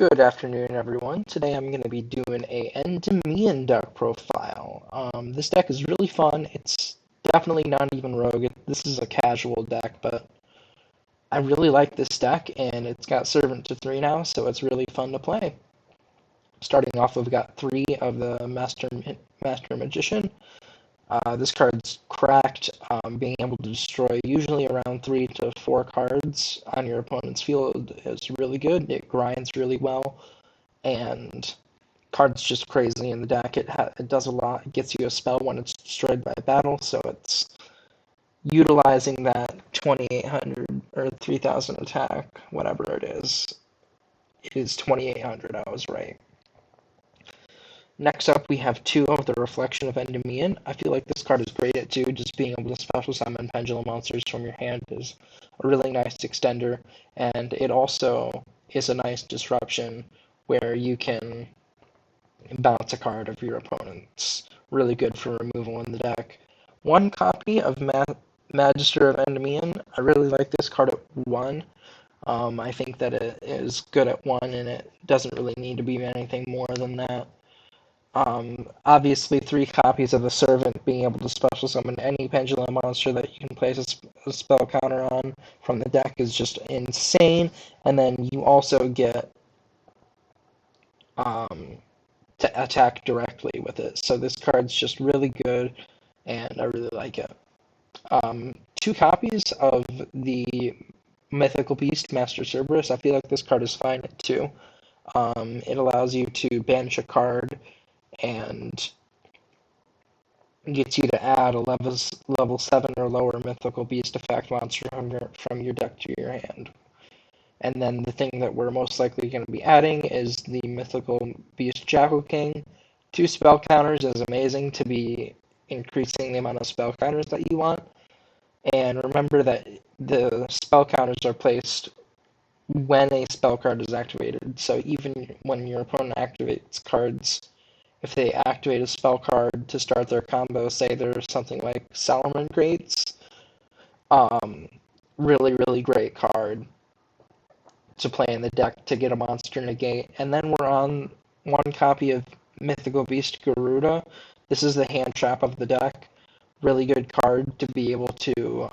Good afternoon, everyone. Today I'm going to be doing a Endymion deck profile. This deck is really fun. It's definitely not even rogue. This is a casual deck, but I really like this deck, and it's got Servant to 3 now, so it's really fun to play. Starting off, we've got 3 of the Master Magician. This card's cracked, being able to destroy usually around 3 to 4 cards on your opponent's field is really good. It grinds really well, and card's just crazy in the deck. It does a lot. It gets you a spell when it's destroyed by battle, so it's utilizing that 2800 or 3000 attack, whatever it is. It is 2800, I was right. Next up, we have 2 of the Reflection of Endymion. I feel like this card is great at 2. Just being able to special summon pendulum monsters from your hand is a really nice extender, and it also is a nice disruption where you can bounce a card of your opponent's. Really good for removal in the deck. 1 copy of Magister of Endymion. I really like this card at 1. I think that it is good at 1, and it doesn't really need to be anything more than that. Obviously, 3 copies of the Servant, being able to special summon any pendulum monster that you can place a spell counter on from the deck is just insane. And then you also get to attack directly with it. So this card's just really good, and I really like it. 2 copies of the Mythical Beast, Master Cerberus. I feel like this card is fine at 2. It allows you to banish a card and gets you to add a level 7 or lower Mythical Beast effect monster from your deck to your hand. And then the thing that we're most likely going to be adding is the Mythical Beast Jackal King. 2 spell counters is amazing to be increasing the amount of spell counters that you want. And remember that the spell counters are placed when a spell card is activated. So even when your opponent activates cards, if they activate a spell card to start their combo, say there's something like Solomon Grates, really, really great card to play in the deck to get a monster negate. And then we're on 1 copy of Mythical Beast Garuda. This is the hand trap of the deck. Really good card to be able to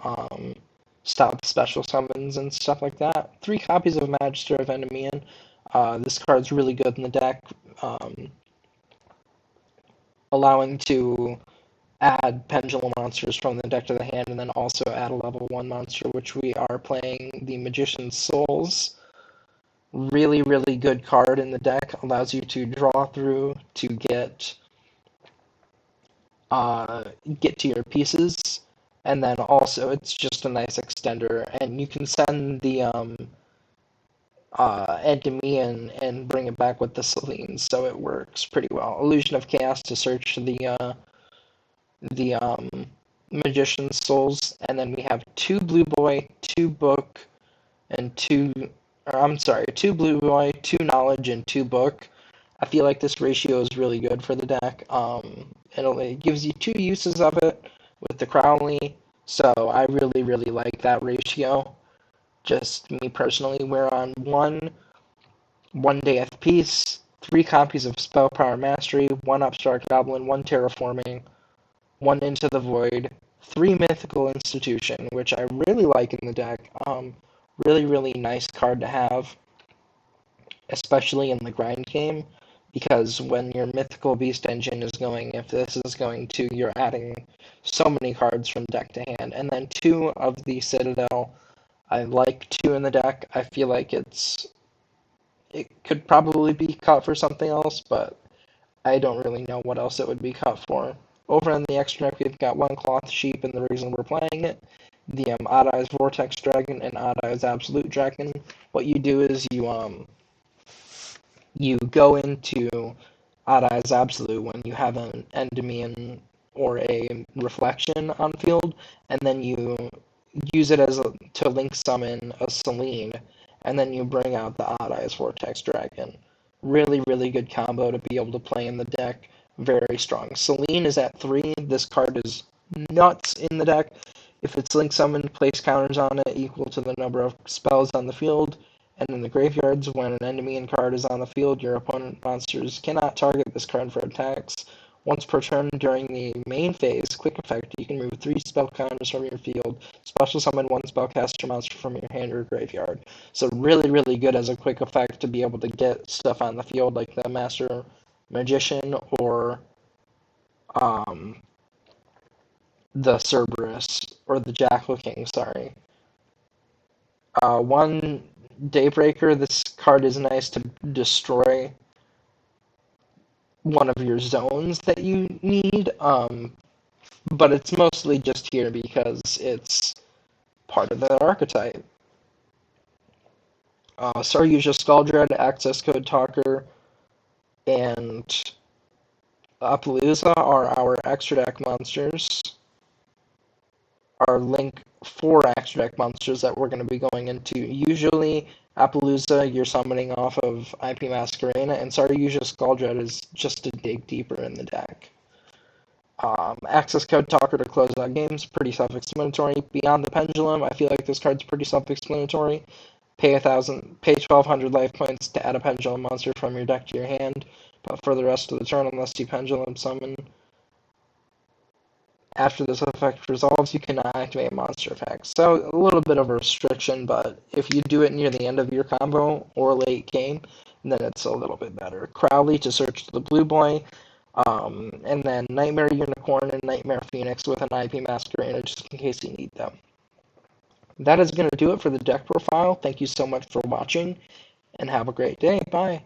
stop special summons and stuff like that. 3 copies of Magister of Endymion. This card's really good in the deck, allowing to add pendulum monsters from the deck to the hand, and then also add a level 1 monster, which we are playing the Magician's Souls. Really, really good card in the deck. Allows you to draw through to get to your pieces, and then also it's just a nice extender, and you can send the Endymion and bring it back with the Selene, so it works pretty well. Illusion of Chaos to search the Magician's Souls, and then we have 2 Blue Boy, 2 Book, and 2 Blue Boy, 2 Knowledge, and 2 Book. I feel like this ratio is really good for the deck. It gives you 2 uses of it with the Crowley, so I really, really like that ratio. Just me personally, we're on 1 day of peace, 3 copies of Spell Power Mastery, 1 Upstart Goblin, 1 Terraforming, 1 Into the Void, 3 Mythical Institution, which I really like in the deck. Really, really nice card to have, especially in the grind game, because when your Mythical Beast engine is going, if this is going to, you're adding so many cards from deck to hand. And then 2 of the Citadel. I like 2 in the deck. I feel like it could probably be cut for something else, but I don't really know what else it would be cut for. Over on the extra deck, we've got 1 Cloth Sheep, and the reason we're playing it, the Odd Eyes Vortex Dragon and Odd Eyes Absolute Dragon. What you do is you go into Odd Eyes Absolute when you have an Endymion or a Reflection on field, and then you use it to link summon a Selene, and then you bring out the Odd Eyes Vortex Dragon. Really, really good combo to be able to play in the deck. Very strong. Selene is at 3. This card is nuts in the deck. If it's link summoned, place counters on it equal to the number of spells on the field, And in the graveyards, when an Endymion card is on the field, your opponent monsters cannot target this card for attacks. Once per turn during the main phase, quick effect, you can remove 3 spell counters from your field, special summon 1 spellcaster monster from your hand or graveyard. So really, really good as a quick effect to be able to get stuff on the field like the Master Magician or the Cerberus, or the Jackal King, sorry. One Daybreaker, this card is nice to destroy one of your zones that you need, but it's mostly just here because it's part of the archetype. Saryuja Skuldred, Access Code Talker, and Appaloosa are our extra deck monsters. Our Link 4 extra deck monsters that we're going to be going into. Usually, Appaloosa, you're summoning off of IP Masquerena, and Saryuja Skuldred is just to dig deeper in the deck. Access Code Talker to close out games, pretty self-explanatory. Beyond the Pendulum, I feel like this card's pretty self-explanatory. Pay 1,200 life points to add a Pendulum monster from your deck to your hand, but for the rest of the turn, unless you Pendulum summon, after this effect resolves, you cannot activate monster effects. So a little bit of a restriction, but if you do it near the end of your combo or late game, then it's a little bit better. Crowley to search the blue boy, and then Nightmare Unicorn and Nightmare Phoenix with an IP Masquerena just in case you need them. That is going to do it for the deck profile. Thank you so much for watching, and have a great day. Bye.